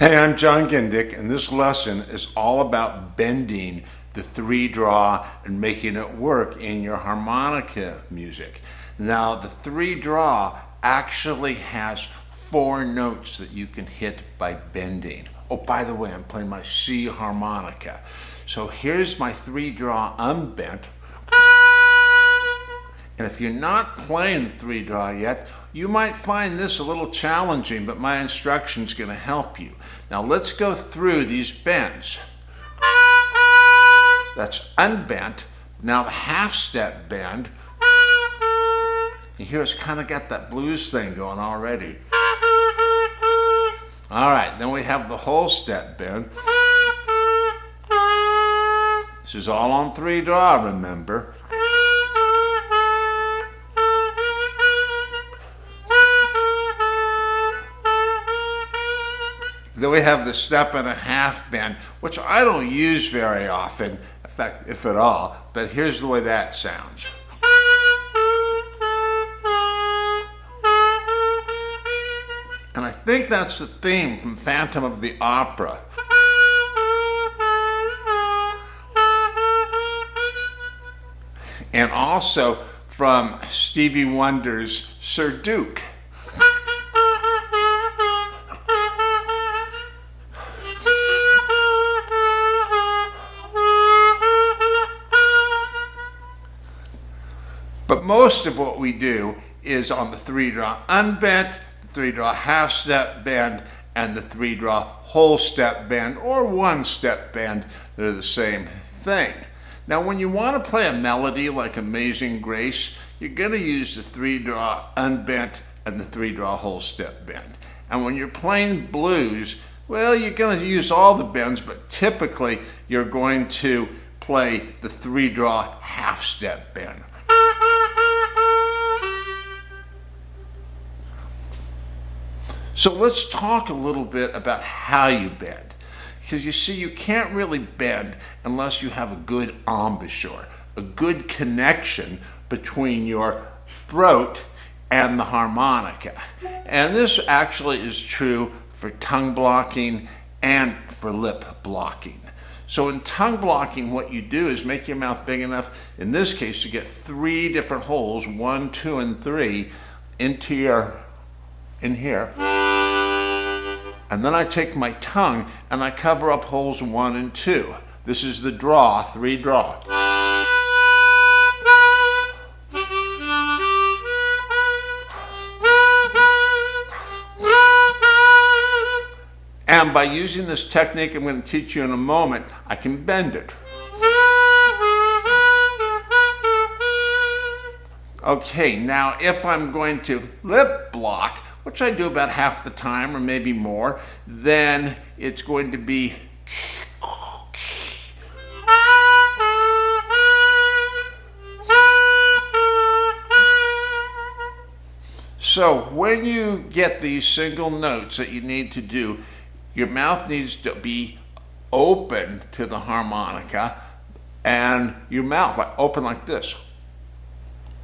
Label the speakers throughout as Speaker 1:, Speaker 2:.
Speaker 1: Hey, I'm John Gindick, and this lesson is all about bending the 3-draw and making it work in your harmonica music. Now, the 3-draw actually has 4 notes that you can hit by bending. Oh, by the way, I'm playing my C harmonica. So here's my 3-draw unbent. And if you're not playing the 3-draw yet, you might find this a little challenging, but my instruction's going to help you. Now let's go through these bends. That's unbent. Now the half-step bend. You hear it's kind of got that blues thing going already. All right, then we have the whole step bend. This is all on 3-draw, remember. Then we have the 1.5 bend, which I don't use very often, in fact, if at all, but here's the way that sounds. And I think that's the theme from Phantom of the Opera. And also from Stevie Wonder's Sir Duke. But most of what we do is on the 3-draw unbent, the 3-draw half-step bend, and the 3-draw whole step bend, or 1-step bend. They're the same thing. Now, when you want to play a melody like Amazing Grace, you're going to use the 3-draw unbent and the 3-draw whole step bend. And when you're playing blues, well, you're going to use all the bends, but typically you're going to play the 3-draw half-step bend. So let's talk a little bit about how you bend. Because you see, you can't really bend unless you have a good embouchure, a good connection between your throat and the harmonica. And this actually is true for tongue blocking and for lip blocking. So in tongue blocking, what you do is make your mouth big enough, in this case, to get 3 different holes, 1, 2, and 3, in here. And then I take my tongue and I cover up holes 1 and 2. This is the draw, 3-draw. And by using this technique I'm going to teach you in a moment, I can bend it. Okay, now if I'm going to lip block, which I do about half the time or maybe more, then it's going to be so when you get these single notes that you need to do, your mouth needs to be open to the harmonica and your mouth open like this,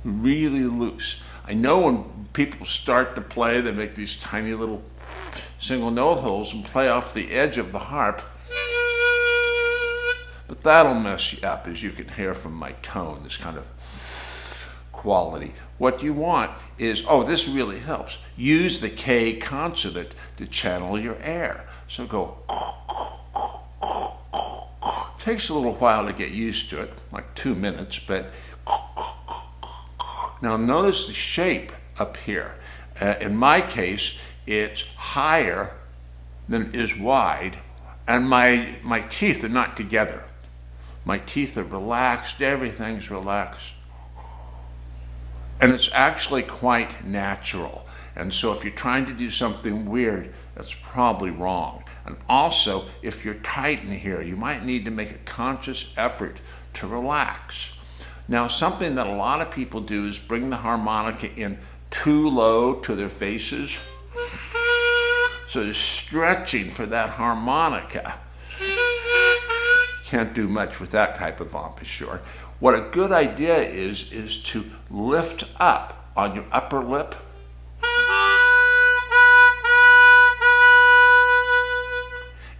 Speaker 1: really loose. I know when people start to play, they make these tiny little single note holes and play off the edge of the harp. But that'll mess you up, as you can hear from my tone, this kind of quality. What you want is, oh, this really helps. Use the K consonant to channel your air. So go. Takes a little while to get used to it, like 2 minutes, but now notice the shape up here. In my case, it's higher than it is wide, and my teeth are not together. My teeth are relaxed, everything's relaxed. And it's actually quite natural. And so if you're trying to do something weird, that's probably wrong. And also, if you're tight in here, you might need to make a conscious effort to relax. Now, something that a lot of people do is bring the harmonica in too low to their faces. So they're stretching for that harmonica. Can't do much with that type of embouchure. What a good idea is to lift up on your upper lip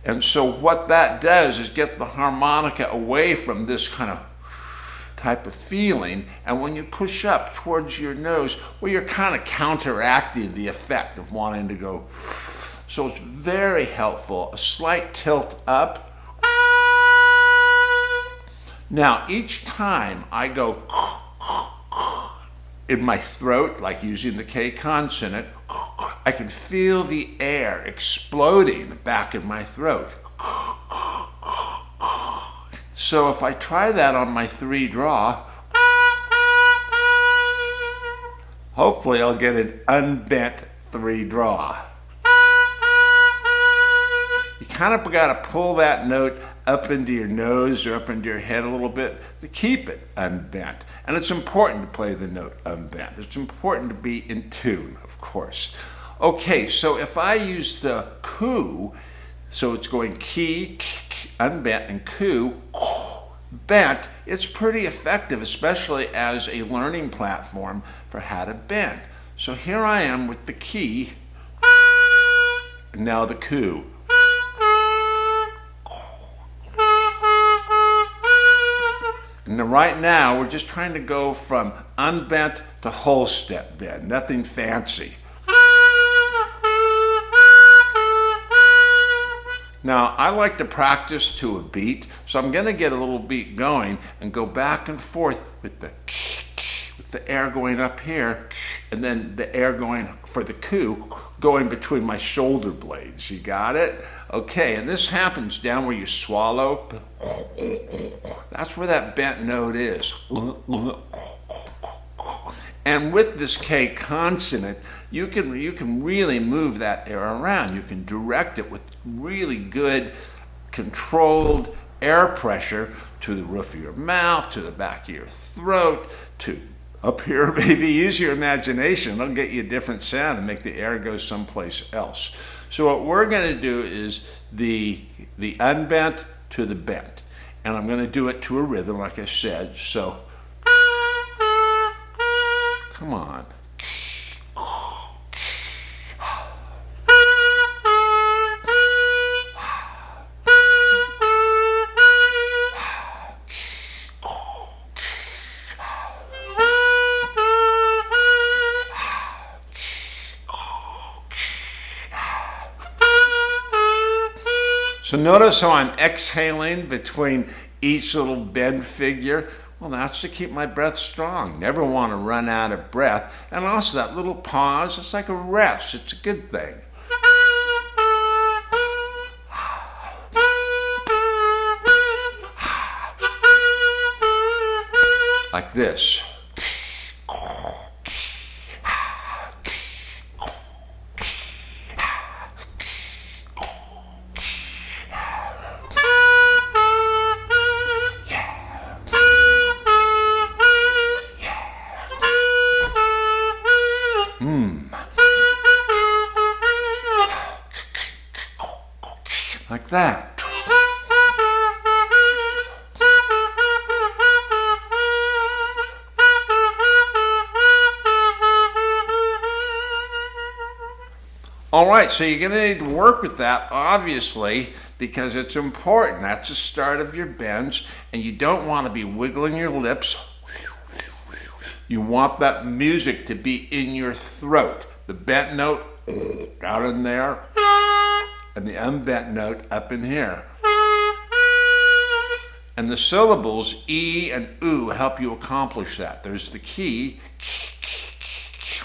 Speaker 1: And so what that does is get the harmonica away from this kind of type of feeling, and when you push up towards your nose, well, you're kind of counteracting the effect of wanting to go. So it's very helpful. A slight tilt up. Now, each time I go in my throat, like using the K consonant, I can feel the air exploding back in my throat. So if I try that on my 3 draw, hopefully I'll get an unbent 3 draw. You kind of got to pull that note up into your nose or up into your head a little bit to keep it unbent. And it's important to play the note unbent. It's important to be in tune, of course. Okay, so if I use the ku, so it's going key, unbent, and ku, bent, it's pretty effective, especially as a learning platform for how to bend. So here I am with the key, and now the ku. And then right now, we're just trying to go from unbent to whole step bend, nothing fancy. Now, I like to practice to a beat, so I'm going to get a little beat going and go back and forth with the air going up here, and then the air going for the ku going between my shoulder blades. You got it? Okay, and this happens down where you swallow. That's where that bent note is. And with this K consonant, you can really move that air around. You can direct it with really good controlled air pressure to the roof of your mouth, to the back of your throat, to up here. Maybe use your imagination. It'll get you a different sound and make the air go someplace else. So what we're going to do is the unbent to the bent. And I'm going to do it to a rhythm, like I said. So, come on. So notice how I'm exhaling between each little bend figure. Well, that's to keep my breath strong. Never want to run out of breath. And also that little pause, it's like a rest. It's a good thing. Like this. Like that. All right, so you're going to need to work with that, obviously, because it's important. That's the start of your bends, and you don't want to be wiggling your lips. You want that music to be in your throat. The bent note out in there, and the unbent note up in here. And the syllables E and U help you accomplish that. There's the key,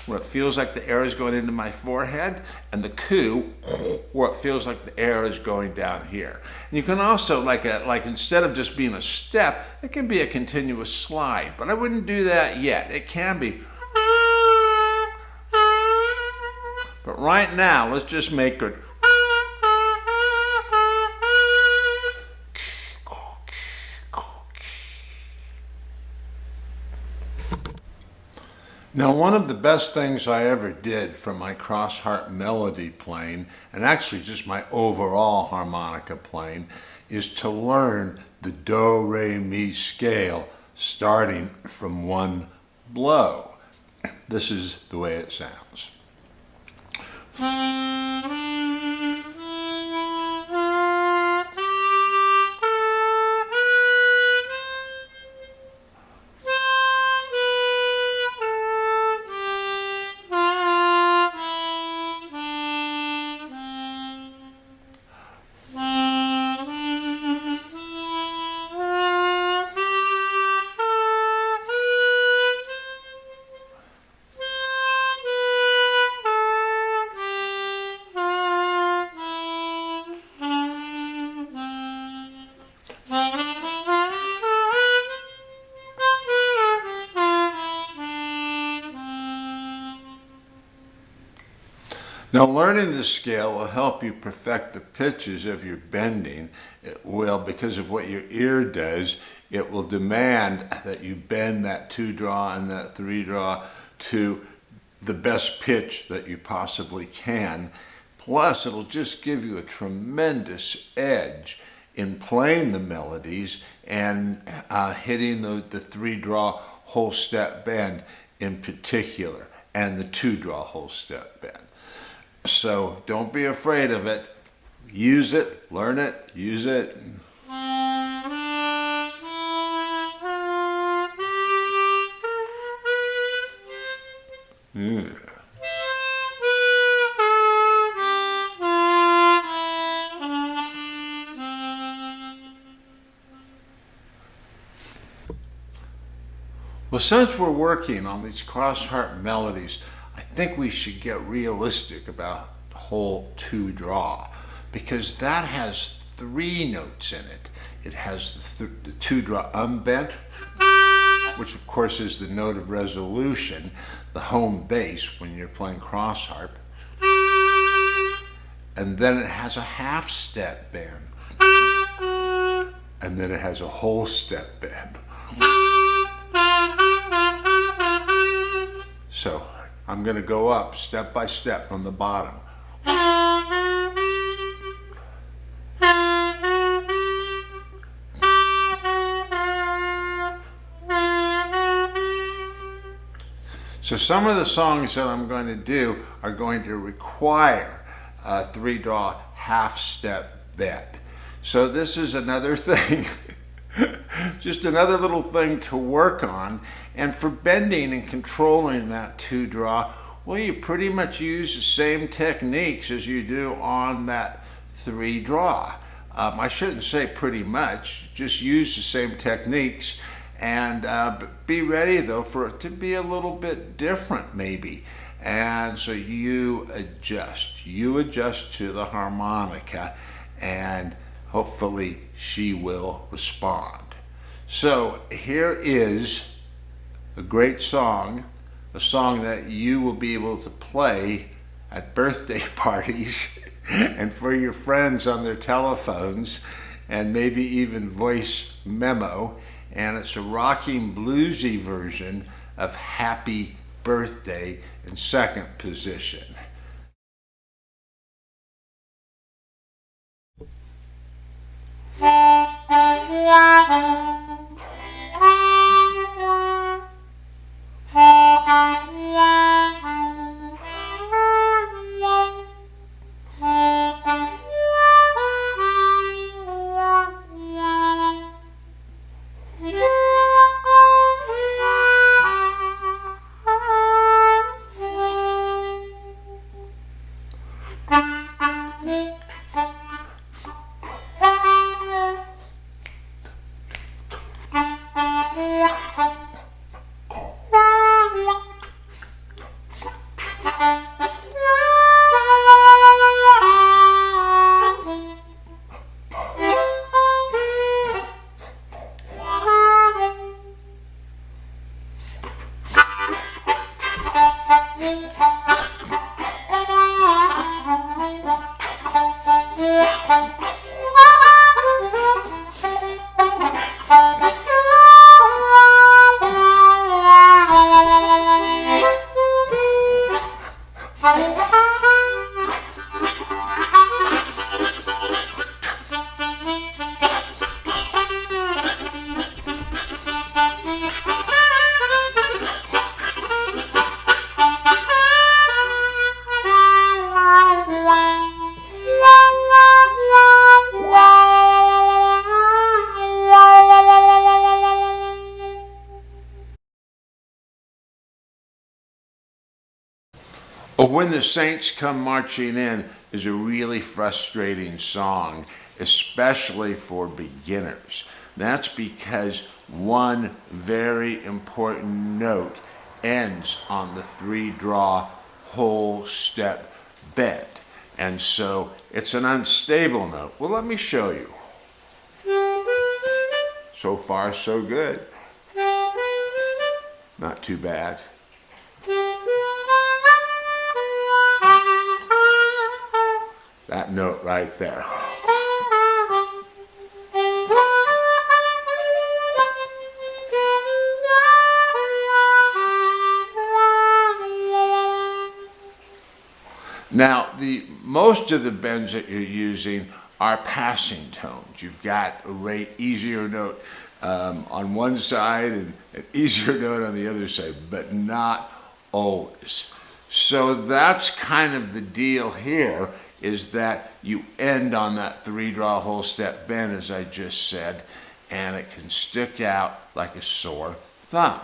Speaker 1: where it feels like the air is going into my forehead, and the ku, where it feels like the air is going down here. And you can also, like instead of just being a step, it can be a continuous slide, but I wouldn't do that yet. It can be. But right now, let's just make it. Now, one of the best things I ever did for my cross-harp melody playing, and actually just my overall harmonica playing, is to learn the do, re, mi scale starting from one blow. This is the way it sounds. Now, learning this scale will help you perfect the pitches of your bending. It will, because of what your ear does, it will demand that you bend that 2-draw and that 3-draw to the best pitch that you possibly can. Plus, it'll just give you a tremendous edge in playing the melodies and hitting the 3-draw whole step bend in particular, and the 2-draw whole step bend. So don't be afraid of it. Use it, learn it, use it. Yeah. Well, since we're working on these cross-harp melodies, I think we should get realistic about the whole 2-draw, because that has 3 notes in it. It has the 2-draw unbent, which of course is the note of resolution, the home bass when you're playing cross-harp. And then it has a half-step bend. And then it has a whole step bend. So I'm going to go up step by step from the bottom. So some of the songs that I'm going to do are going to require a 3-draw half-step bend. So this is another thing, just another little thing to work on. And for bending and controlling that 2-draw, well, you pretty much use the same techniques as you do on that 3-draw. I shouldn't say pretty much, just use the same techniques. And be ready, though, for it to be a little bit different, maybe. And so you adjust to the harmonica, and hopefully she will respond. So here is a great song, a song that you will be able to play at birthday parties and for your friends on their telephones, and maybe even voice memo. And it's a rocking bluesy version of Happy Birthday in 2nd position. Oh, When the Saints Come Marching In is a really frustrating song, especially for beginners. That's because one very important note ends on the 3-draw whole step bend. And so it's an unstable note. Well, let me show you. So far, so good. Not too bad. that note right there. Now, most of the bends that you're using are passing tones. You've got a rate easier note on one side and an easier note on the other side, but not always. So that's kind of the deal here, is that you end on that 3-draw whole step bend, as I just said, and it can stick out like a sore thumb.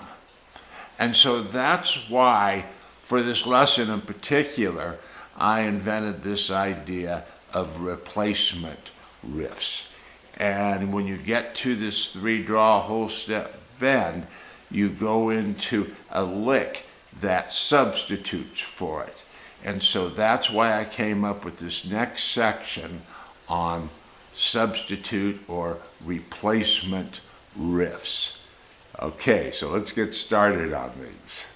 Speaker 1: And so that's why, for this lesson in particular, I invented this idea of replacement riffs. And when you get to this 3-draw whole step bend, you go into a lick that substitutes for it. And so that's why I came up with this next section on substitute or replacement riffs. Okay, so let's get started on these.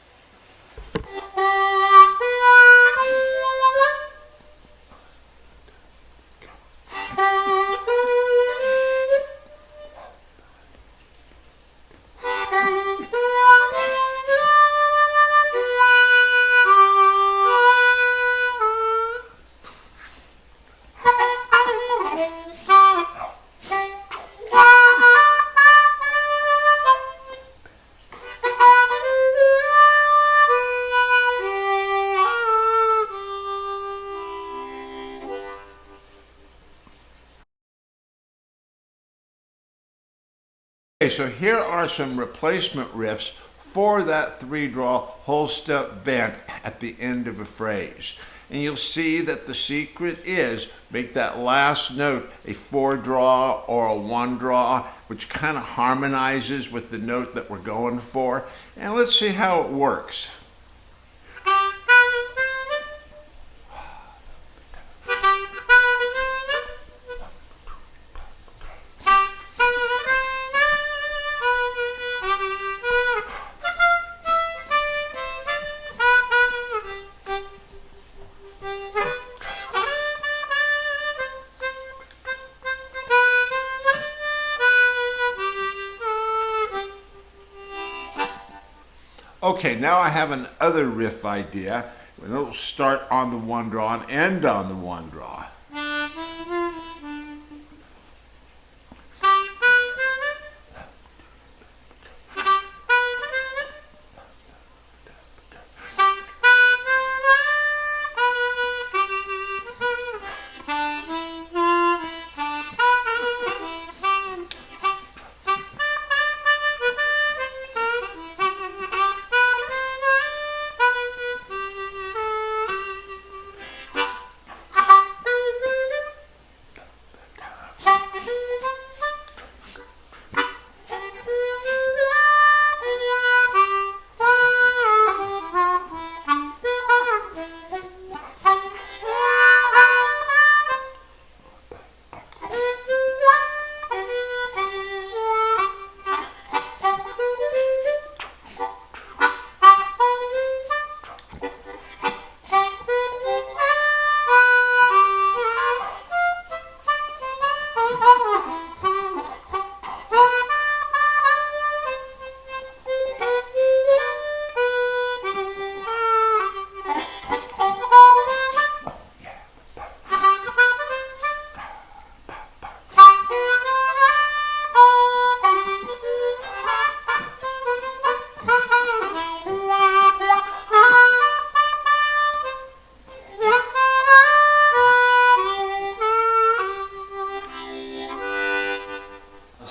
Speaker 1: Okay, so here are some replacement riffs for that 3-draw whole step bend at the end of a phrase. And you'll see that the secret is make that last note a 4-draw or a 1-draw, which kind of harmonizes with the note that we're going for. And let's see how it works. Okay, now I have another riff idea. It'll start on the 1-draw and end on the 1-draw.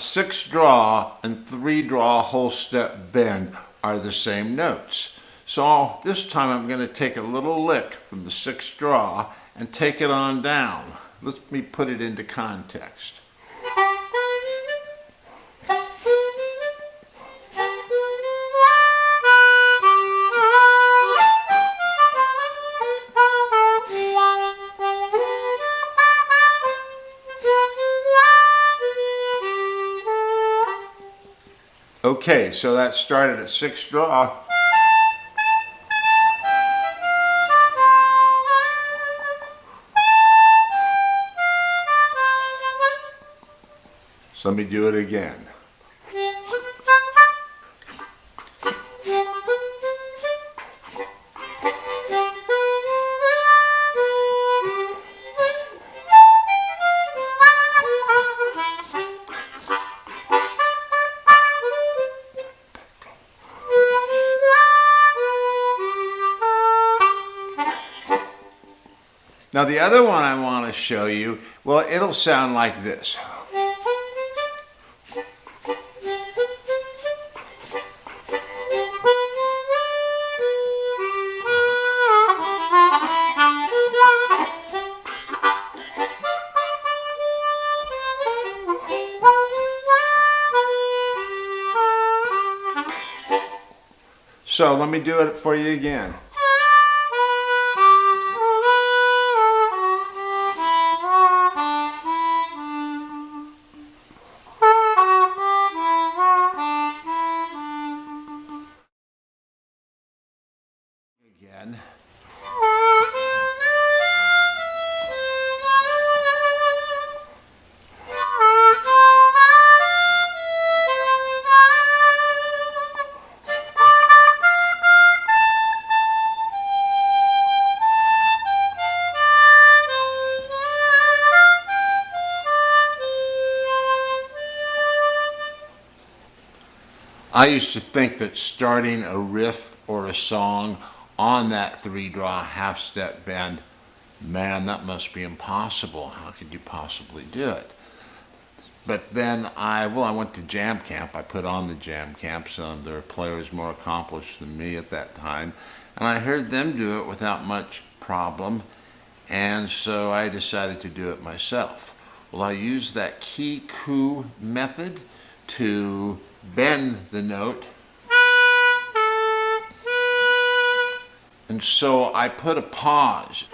Speaker 1: Six-draw and 3-draw whole step bend are the same notes. So this time I'm going to take a little lick from the 6-draw and take it on down. Let me put it into context. Okay, so that started at 6-draw. So let me do it again. Now the other one I want to show you, well, it'll sound like this. So let me do it for you again. Again. I used to think that starting a riff or a song on that 3-draw half-step bend, man, that must be impossible. How could you possibly do it? But then I went to jam camp. I put on the jam camp. Some of their players more accomplished than me at that time. And I heard them do it without much problem. And so I decided to do it myself. Well, I used that key-coup method to bend the note. And so I put a pause.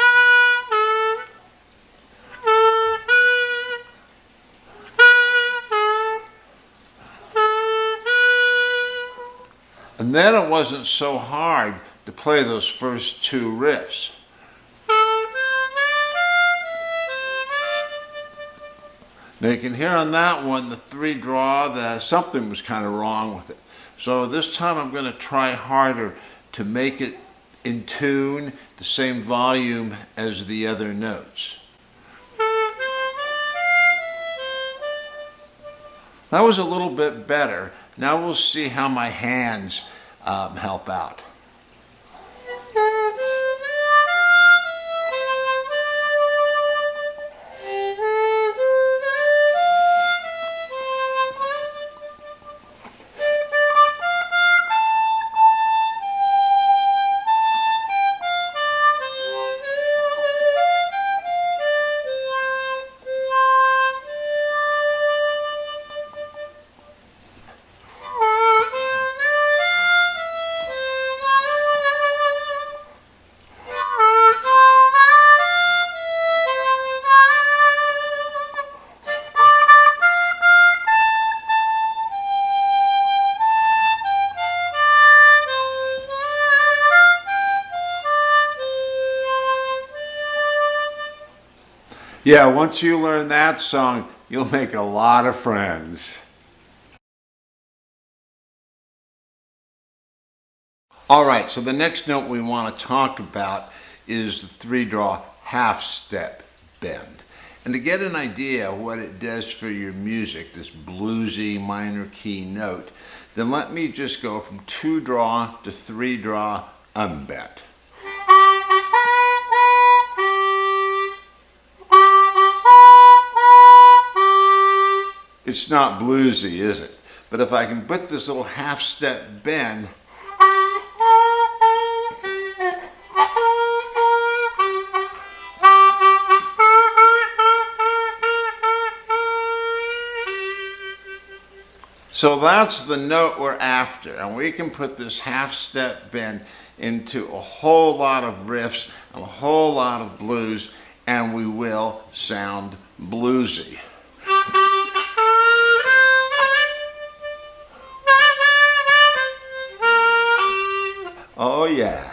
Speaker 1: And then it wasn't so hard to play those first two riffs. Now you can hear on that one, the 3-draw, that something was kind of wrong with it. So this time I'm going to try harder to make it in tune, the same volume as the other notes. That was a little bit better. Now we'll see how my hands help out. Yeah, once you learn that song, you'll make a lot of friends. All right, so the next note we want to talk about is the 3-draw half-step bend. And to get an idea of what it does for your music, this bluesy minor key note, then let me just go from 2-draw to 3-draw unbent. It's not bluesy, is it? But if I can put this little half-step bend, so that's the note we're after, and we can put this half-step bend into a whole lot of riffs and a whole lot of blues, and we will sound bluesy. Oh yeah.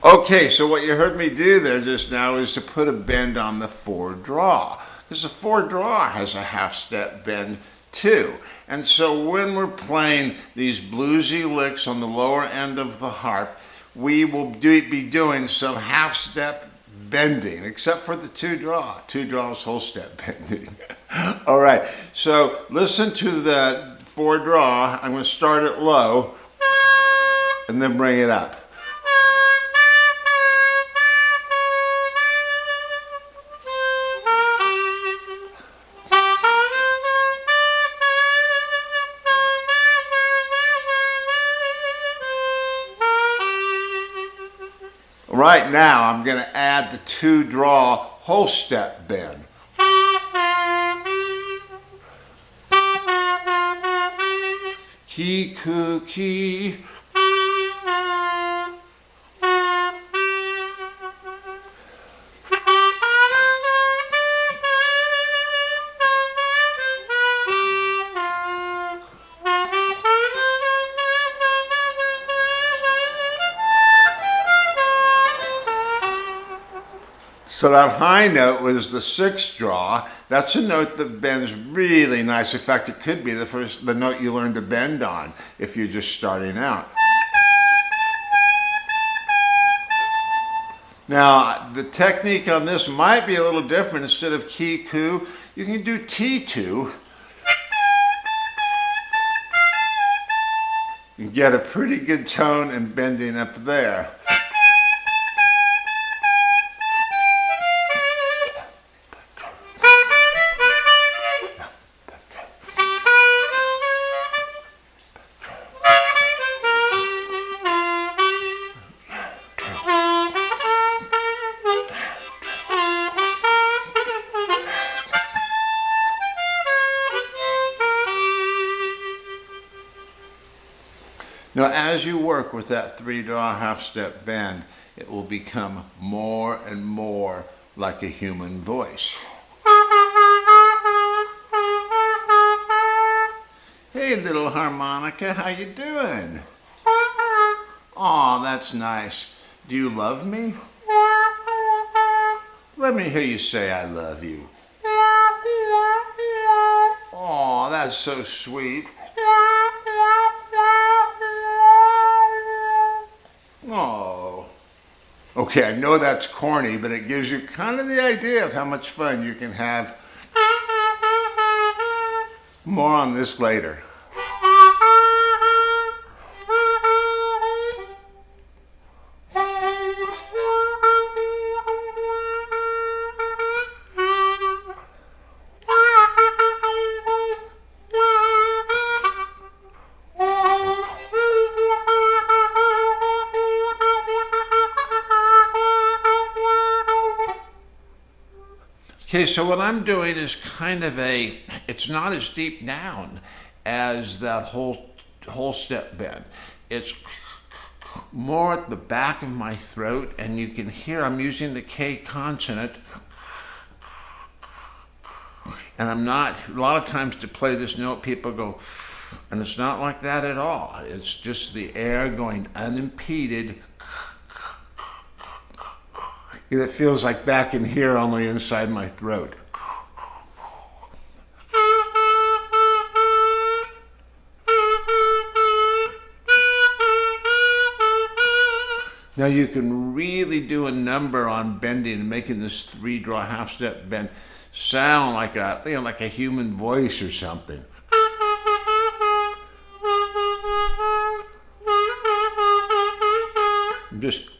Speaker 1: Okay, so what you heard me do there just now is to put a bend on the 4-draw, because the 4-draw has a half-step bend too. And so when we're playing these bluesy licks on the lower end of the harp, we will be doing some half-step bending, except for the 2-draw. 2-draw is whole step bending. All right, so listen to the 4-draw. I'm going to start it low and then bring it up. Right now, I'm going to add the 2-draw whole step bend. Key, coo, key. So that high note was the 6-draw. That's a note that bends really nice. In fact, it could be the note you learn to bend on if you're just starting out. Now, the technique on this might be a little different. Instead of key, coo, you can do T2. You get a pretty good tone and bending up there. Now, as you work with that 3-draw half-step bend, it will become more and more like a human voice. Hey, little harmonica, how you doing? Aw, that's nice. Do you love me? Let me hear you say I love you. Aw, that's so sweet. Oh, okay, I know that's corny, but it gives you kind of the idea of how much fun you can have. More on this later. Okay, so what I'm doing is kind of it's not as deep down as that whole step bend. It's more at the back of my throat, and you can hear I'm using the K consonant. And I'm not, a lot of times to play this note, people go, and it's not like that at all. It's just the air going unimpeded. It feels like back in here, only inside my throat. Now you can really do a number on bending and making this 3-draw half-step bend sound like a human voice or something. Just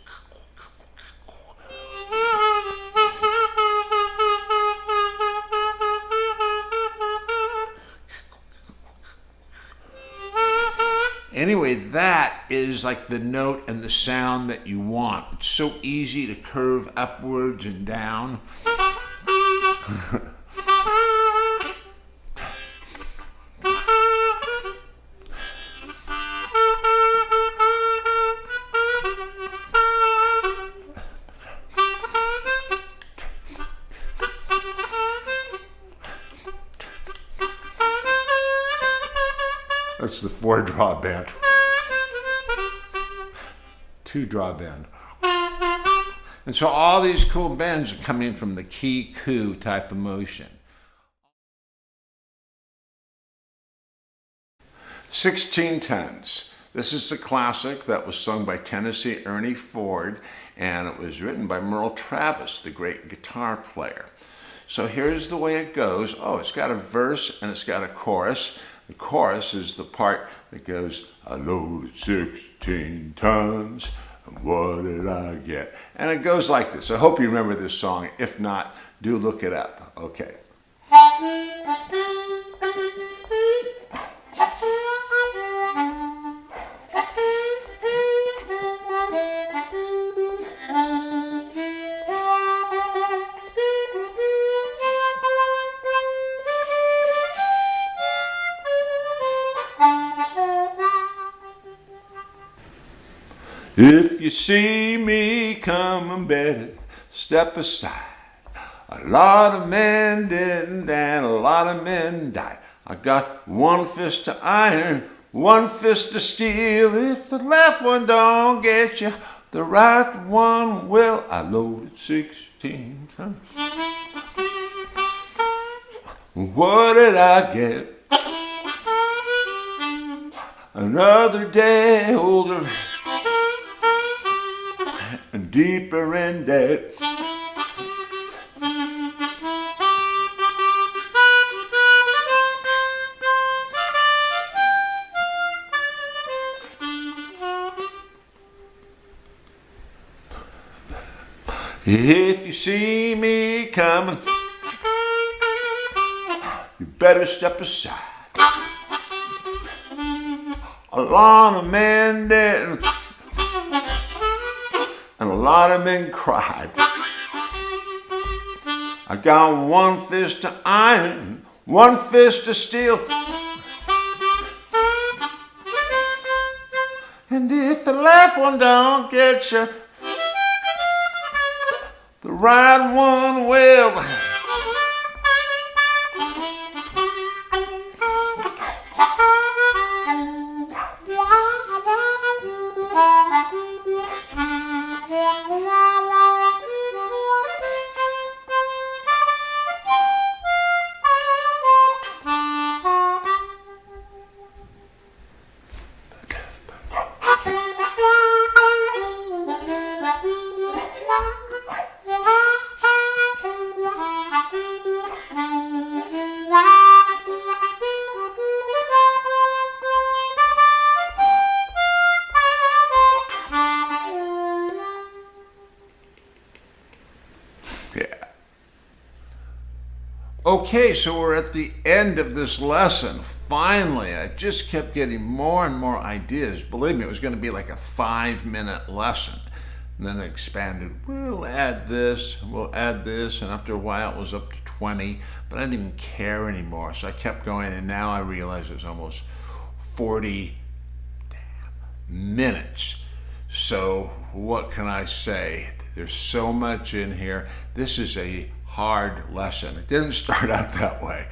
Speaker 1: anyway, that is like the note and the sound that you want. It's so easy to curve upwards and down. That's the 4-draw bend. 2-draw bend. And so all these cool bends are coming from the key-coup type of motion. 1610s. This is the classic that was sung by Tennessee Ernie Ford, and it was written by Merle Travis, the great guitar player. So here's the way it goes. Oh, it's got a verse and it's got a chorus. The chorus is the part that goes, I loaded 16 tons, and what did I get? And it goes like this. I hope you remember this song. If not, do look it up. Okay. If you see me coming, better step aside. A lot of men didn't and a lot of men died. I got one fist of iron, one fist of steel. If the left one don't get you, the right one will. I loaded 16 times. What did I get? Another day older and deeper in debt. If you see me coming, you better step aside. A lot of men did, and a lot of men cried. I got one fist of iron, one fist of steel. And if the left one don't get you, the right one will. Okay, so we're at the end of this lesson. Finally, I just kept getting more and more ideas. Believe me, it was going to be like a 5-minute lesson. And then it expanded. We'll add this, and after a while it was up to 20, but I didn't even care anymore. So I kept going, and now I realize it's almost 40 minutes. So what can I say? There's so much in here. This is a hard lesson. It didn't start out that way,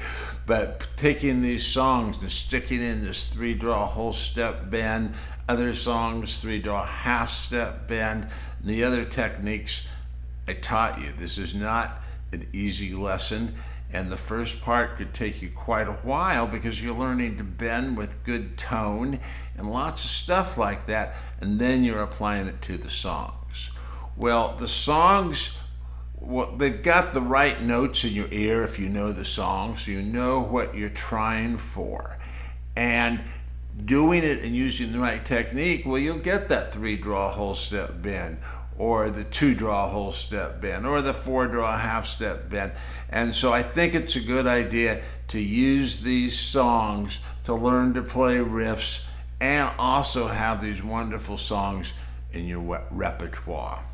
Speaker 1: but taking these songs and sticking in this 3-draw whole step bend, other songs 3-draw half step bend, and the other techniques I taught you. This is not an easy lesson, and the first part could take you quite a while because you're learning to bend with good tone and lots of stuff like that, and then you're applying it to the songs. Well, the songs, well, they've got the right notes in your ear if you know the song, so you know what you're trying for. And doing it and using the right technique, well, you'll get that 3-draw whole step bend, or the 2-draw whole step bend, or the 4-draw half step bend. And so I think it's a good idea to use these songs to learn to play riffs and also have these wonderful songs in your repertoire.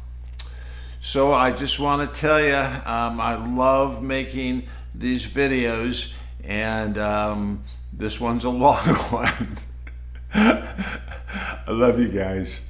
Speaker 1: So I just want to tell you, I love making these videos, and this one's a long one. I love you guys.